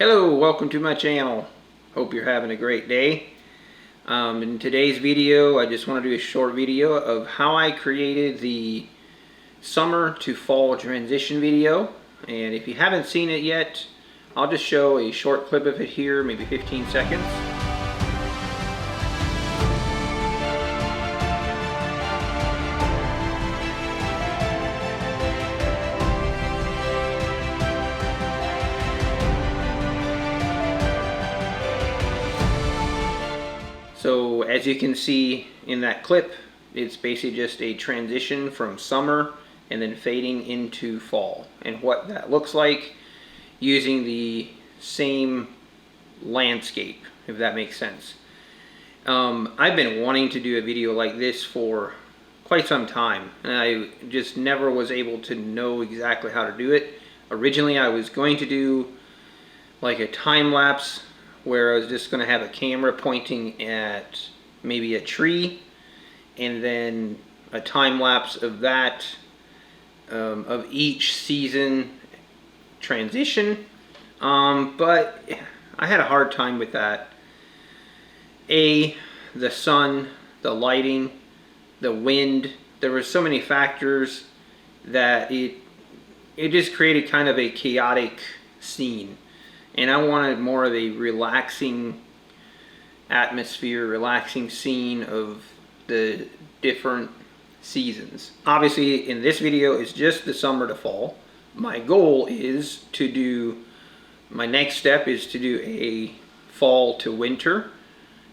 Hello, welcome to my channel. Hope you're having a great day. In today's video, I just want to do a short video of how I created the summer to fall transition video. And if you haven't seen it yet, I'll just show a short clip of it here, maybe 15 seconds. So as you can see in that clip, it's basically just a transition from summer and then fading into fall, and what that looks like using the same landscape, if that makes sense. I've been wanting to do a video like this for quite some time, and I just never was able to know exactly how to do it. Originally I was going to do like a time lapse where I was just going to have a camera pointing at maybe a tree, and then a time lapse of that, of each season transition. But I had a hard time with that. The sun, the lighting, the wind, there were so many factors that it just created kind of a chaotic scene. And I wanted more of a relaxing atmosphere, relaxing scene of the different seasons. Obviously, in this video, it's just the summer to fall. My goal is to do, my next step is to do a fall to winter,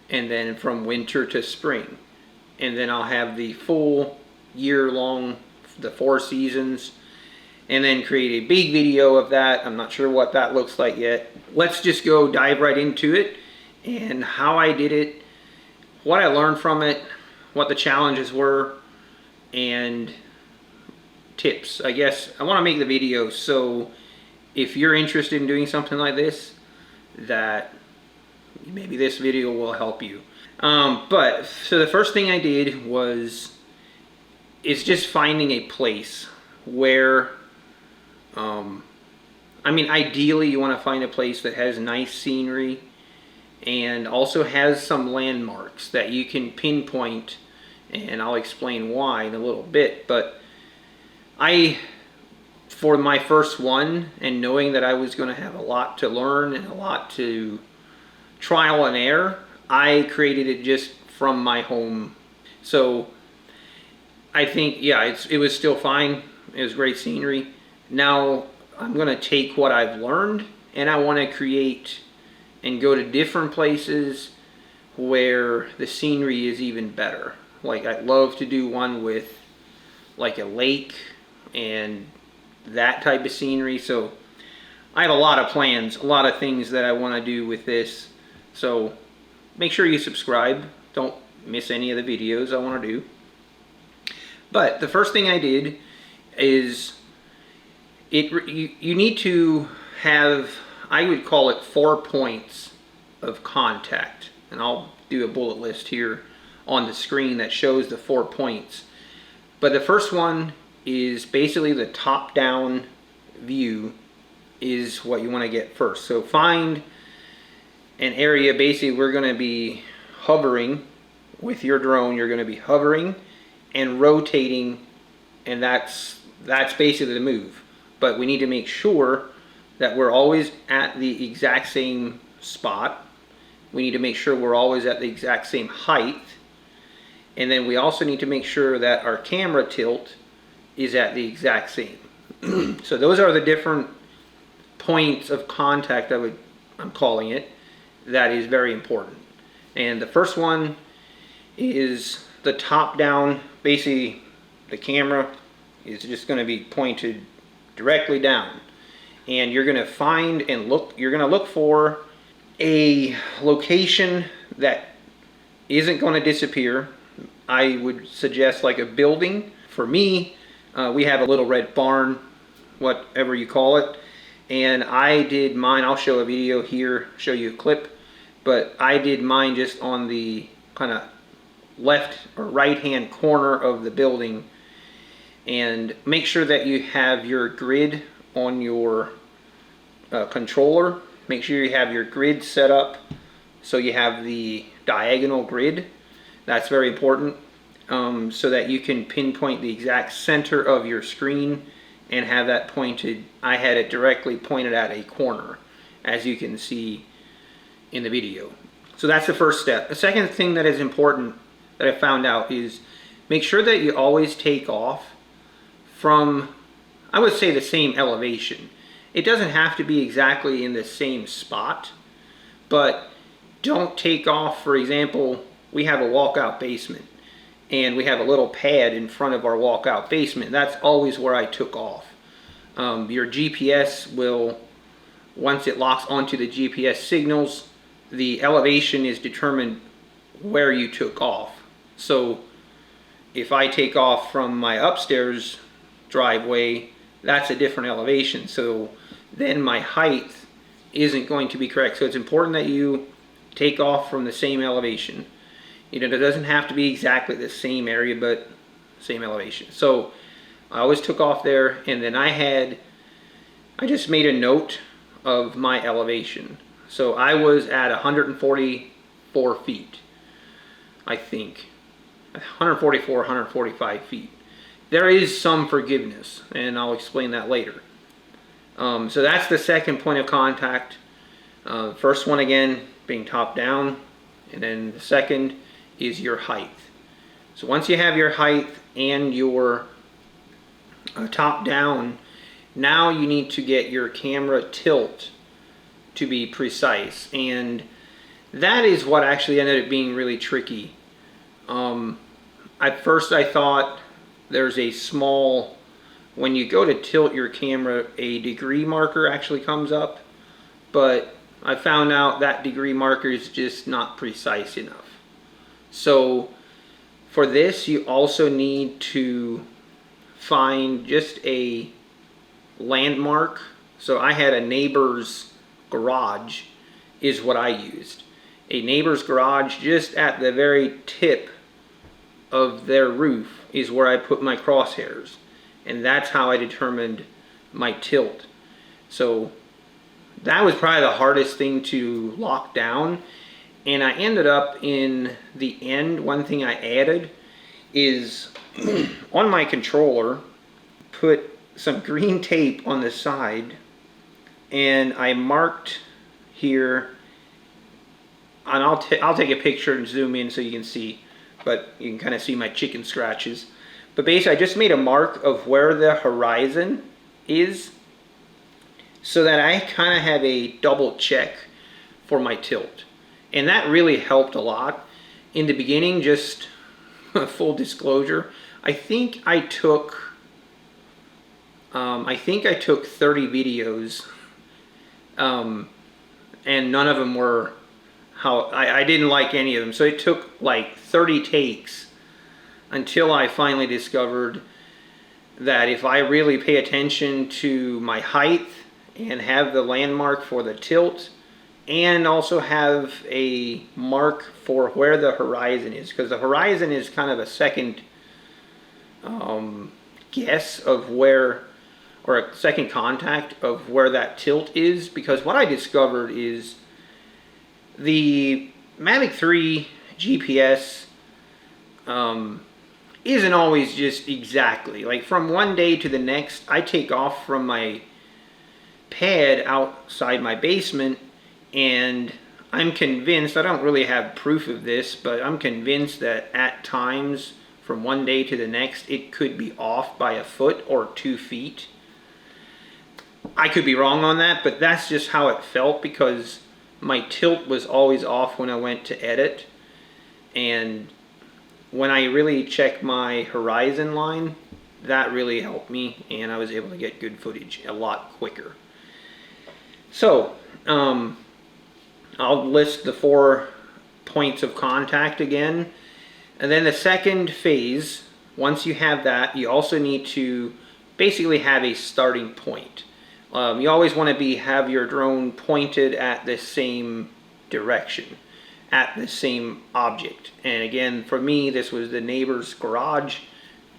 and then from winter to spring. And then I'll have the full year long, the 4 seasons, and then create a big video of that. I'm not sure what that looks like yet. Let's just go dive right into it and how I did it, what I learned from it, what the challenges were, and tips. I guess I want to make the video so if you're interested in doing something like this, that maybe this video will help you. So the first thing I did is just finding a place where I mean, ideally you want to find a place that has nice scenery and also has some landmarks that you can pinpoint, and I'll explain why in a little bit. But for my first one, and knowing that I was going to have a lot to learn and a lot to trial and error, I created it just from my home. So I think, yeah, it was still fine. It was great scenery. Now I'm going to take what I've learned, and I want to create and go to different places where the scenery is even better. Like, I'd love to do one with like a lake and that type of scenery. So I have a lot of plans, a lot of things that I want to do with this. So make sure you subscribe. Don't miss any of the videos I want to do. But the first thing I did is you need to have, I would call it 4 points of contact. And I'll do a bullet list here on the screen that shows the 4 points. But the first one is basically the top-down view is what you want to get first. So find an area. Basically, we're going to be hovering with your drone. You're going to be hovering and rotating, and that's basically the move. But we need to make sure that we're always at the exact same spot. We need to make sure we're always at the exact same height. And then we also need to make sure that our camera tilt is at the exact same. So those are the different points of contact, I'm calling it, that is very important. And the first one is the top down. Basically, the camera is just going to be pointed directly down, and you're going to find and look, you're going to look for a location that isn't going to disappear. I would suggest like a building. For me, we have a little red barn, whatever you call it, and I did mine. I'll show a video here, show you a clip, but I did mine just on the kind of left or right hand corner of the building. And make sure that you have your grid on your controller make sure you have your grid set up so you have the diagonal grid. That's very important, so that you can pinpoint the exact center of your screen and have that pointed. I had it directly pointed at a corner, as you can see in the video. So that's the first step. The second thing that is important that I found out is make sure that you always take off from, I would say, the same elevation. It doesn't have to be exactly in the same spot, but don't take off. For example, we have a walkout basement and we have a little pad in front of our walkout basement. That's always where I took off. Your GPS will, once it locks onto the GPS signals, the elevation is determined where you took off. So if I take off from my upstairs driveway, that's a different elevation. So then my height isn't going to be correct. So it's important that you take off from the same elevation. You know, it doesn't have to be exactly the same area, but same elevation. So I always took off there, and then I just made a note of my elevation. So I was at 144 feet, I think. 144, 145 feet. There is some forgiveness, and I'll explain that later. So that's the second point of contact. First one, again, being top down, and then the second is your height. So once you have your height and your top down, now you need to get your camera tilt to be precise, and that is what actually ended up being really tricky. At first I thought there's a small, when you go to tilt your camera, a degree marker actually comes up, but I found out that degree marker is just not precise enough. So for this, you also need to find just a landmark. So I had a neighbor's garage is what I used. A neighbor's garage just at the very tip of their roof is where I put my crosshairs, and that's how I determined my tilt. So that was probably the hardest thing to lock down, and I ended up in the end, one thing I added is on my controller, put some green tape on the side, and I marked here, and I'll take a picture and zoom in so you can see, but you can kind of see my chicken scratches. But basically I just made a mark of where the horizon is so that I kind of have a double check for my tilt. And that really helped a lot. In the beginning, just full disclosure, I think I took 30 videos, and none of them were how I didn't like any of them. So it took like 30 takes until I finally discovered that if I really pay attention to my height and have the landmark for the tilt, and also have a mark for where the horizon is, because the horizon is kind of a second guess of where, or a second contact of where that tilt is. Because what I discovered is the Mavic 3 GPS isn't always just exactly, like from one day to the next. I take off from my pad outside my basement, and I'm convinced, I don't really have proof of this, but I'm convinced that at times from one day to the next it could be off by a foot or 2 feet. I could be wrong on that, but that's just how it felt, because my tilt was always off when I went to edit, and when I really checked my horizon line, that really helped me, and I was able to get good footage a lot quicker. So I'll list the 4 points of contact again. And then the second phase, once you have that, you also need to basically have a starting point. You always want to have your drone pointed at the same direction, at the same object. And again, for me, this was the neighbor's garage,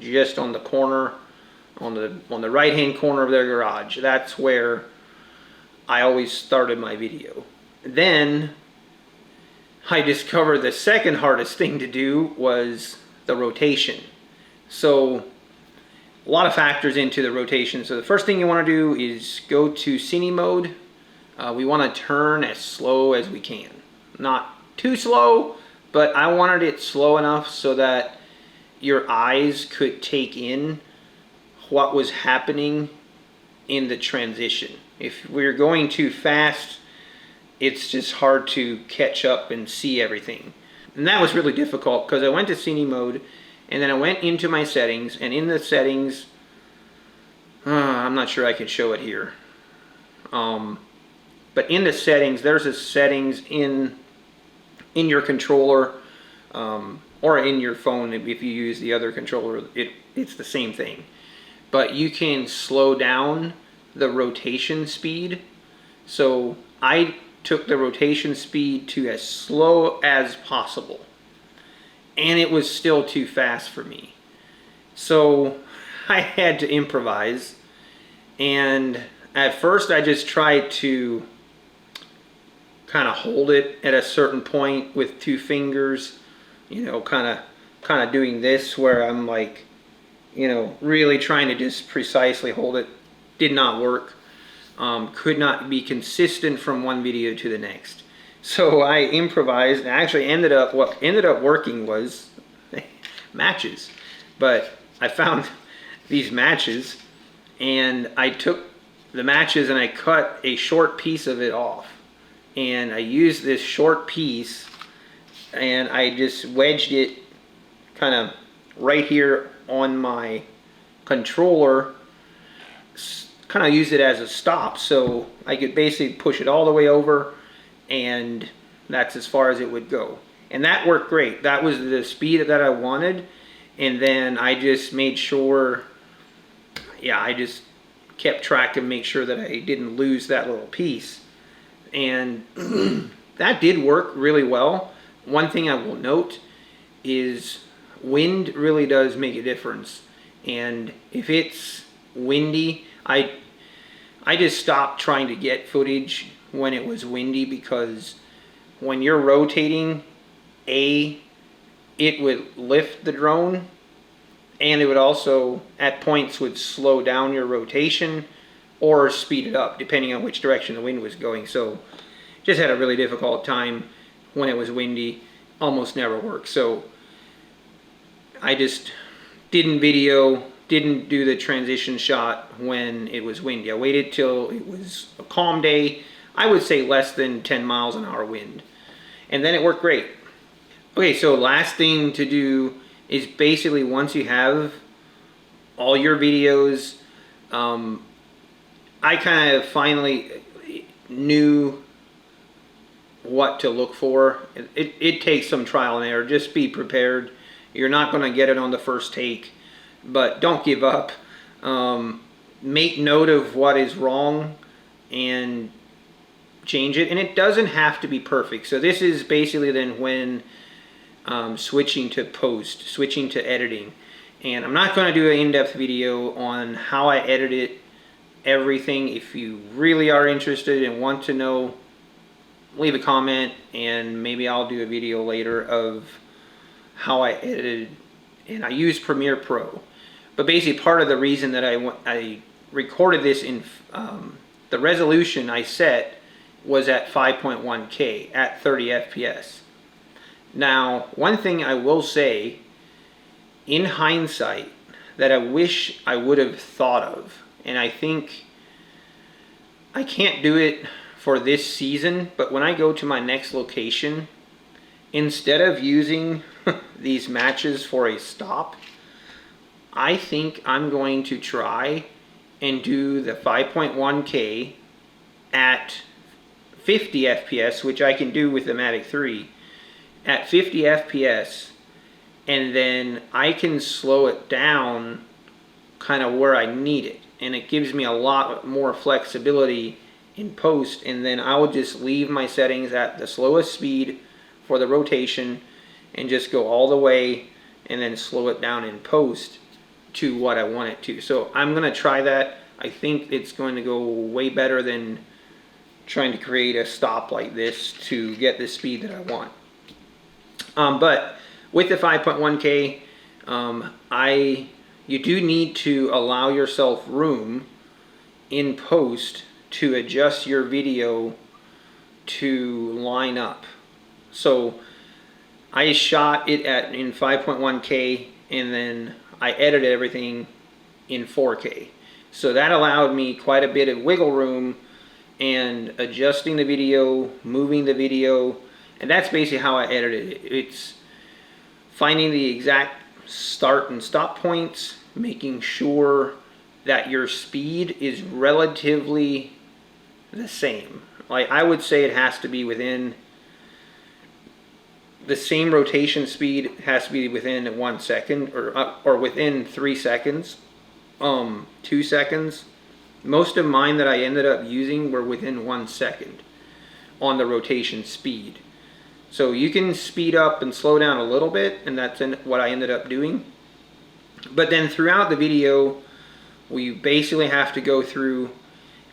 just on the corner, on the right hand corner of their garage. That's where I always started my video. Then I discovered the second hardest thing to do was the rotation. So a lot of factors into the rotation. So the first thing you want to do is go to cine mode. We want to turn as slow as we can. Not too slow, but I wanted it slow enough so that your eyes could take in what was happening in the transition. If we're going too fast, it's just hard to catch up and see everything. And that was really difficult because I went to cine mode and then I went into my settings, and in the settings, I'm not sure I can show it here. But in the settings, there's a settings in your controller or in your phone. If you use the other controller, it's the same thing. But you can slow down the rotation speed. So I took the rotation speed to as slow as possible, and it was still too fast for me. So I had to improvise, and at first I just tried to kind of hold it at a certain point with two fingers, you know, kind of doing this where I'm like, you know, really trying to just precisely hold it. Did not work. Could not be consistent from one video to the next. So I improvised, and actually what ended up working was matches. But I found these matches, and I took the matches and I cut a short piece of it off. And I used this short piece and I just wedged it kind of right here on my controller, kind of use it as a stop, so I could basically push it all the way over, and that's as far as it would go. And that worked great. That was the speed that I wanted. And then I just made sure, I just kept track to make sure that I didn't lose that little piece. And that did work really well. One thing I will note is wind really does make a difference. And if it's windy, I just stopped trying to get footage when it was windy, because when you're rotating, it would lift the drone, and it would also at points would slow down your rotation or speed it up depending on which direction the wind was going. So just had a really difficult time when it was windy. Almost never worked. So I just didn't do the transition shot when it was windy. I waited till it was a calm day. I would say less than 10 miles an hour wind. And then it worked great. Okay, so last thing to do is basically once you have all your videos, I kind of finally knew what to look for. It takes some trial and error. Just be prepared. You're not going to get it on the first take, but don't give up. Make note of what is wrong and change it. And it doesn't have to be perfect. So this is basically then when switching to post, switching to editing. And I'm not going to do an in-depth video on how I edited everything. If you really are interested and want to know, leave a comment and maybe I'll do a video later of how I edited. And I use Premiere Pro. But basically part of the reason that I recorded this in the resolution I set was at 5.1K at 30 FPS. Now, one thing I will say in hindsight that I wish I would have thought of, and I think I can't do it for this season, but when I go to my next location, instead of using these matches for a stop, I think I'm going to try and do the 5.1K at 50 FPS, which I can do with the Mavic 3, at 50 FPS, and then I can slow it down kind of where I need it. And it gives me a lot more flexibility in post, and then I will just leave my settings at the slowest speed for the rotation and just go all the way and then slow it down in post to what I want it to. So I'm going to try that. I think it's going to go way better than trying to create a stop like this to get the speed that I want. But with the 5.1K, you do need to allow yourself room in post to adjust your video to line up. So I shot it in 5.1K and then I edited everything in 4K. So that allowed me quite a bit of wiggle room and adjusting the video, moving the video, and that's basically how I edited it. It's finding the exact start and stop points, making sure that your speed is relatively the same. Like I would say it has to be within the same rotation speed, has to be within 1 second or within 3 seconds, 2 seconds. Most of mine that I ended up using were within 1 second on the rotation speed. So you can speed up and slow down a little bit, and that's what I ended up doing. But then throughout the video, we basically have to go through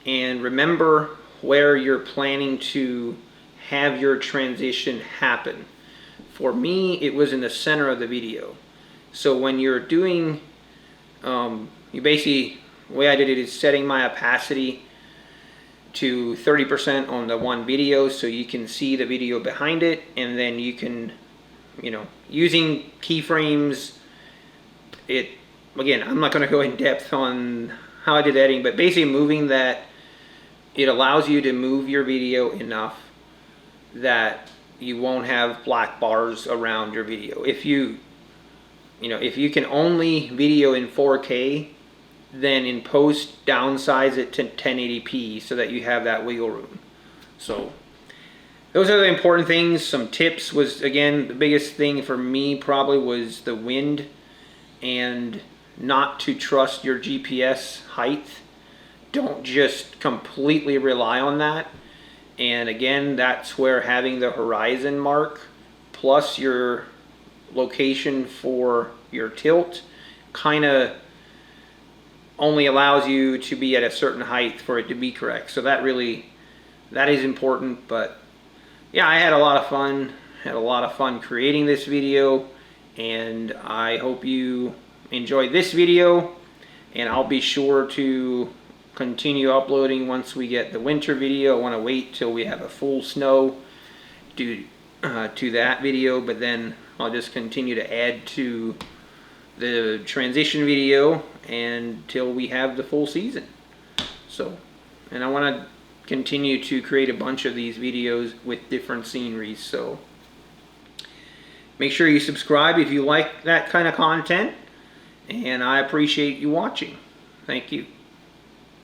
and remember where you're planning to have your transition happen. For me, it was in the center of the video. So when you're doing, you basically, the way I did it is setting my opacity to 30% on the one video so you can see the video behind it, and then you can, using keyframes, again, I'm not going to go in depth on how I did editing, but basically moving that, it allows you to move your video enough that you won't have black bars around your video. If you can only video in 4K, then in post downsize it to 1080p so that you have that wiggle room. So those are the important things. Some tips was, again, the biggest thing for me probably was the wind and not to trust your GPS height. Don't just completely rely on that. And again, that's where having the horizon mark plus your location for your tilt kind of only allows you to be at a certain height for it to be correct. So that is important. But yeah, I had a lot of fun creating this video, and I hope you enjoyed this video, and I'll be sure to continue uploading once we get the winter video. I want to wait till we have a full snow to that video, but then I'll just continue to add to the transition video until we have the full season. So, and I want to continue to create a bunch of these videos with different sceneries. So make sure you subscribe if you like that kind of content, and I appreciate you watching. Thank you.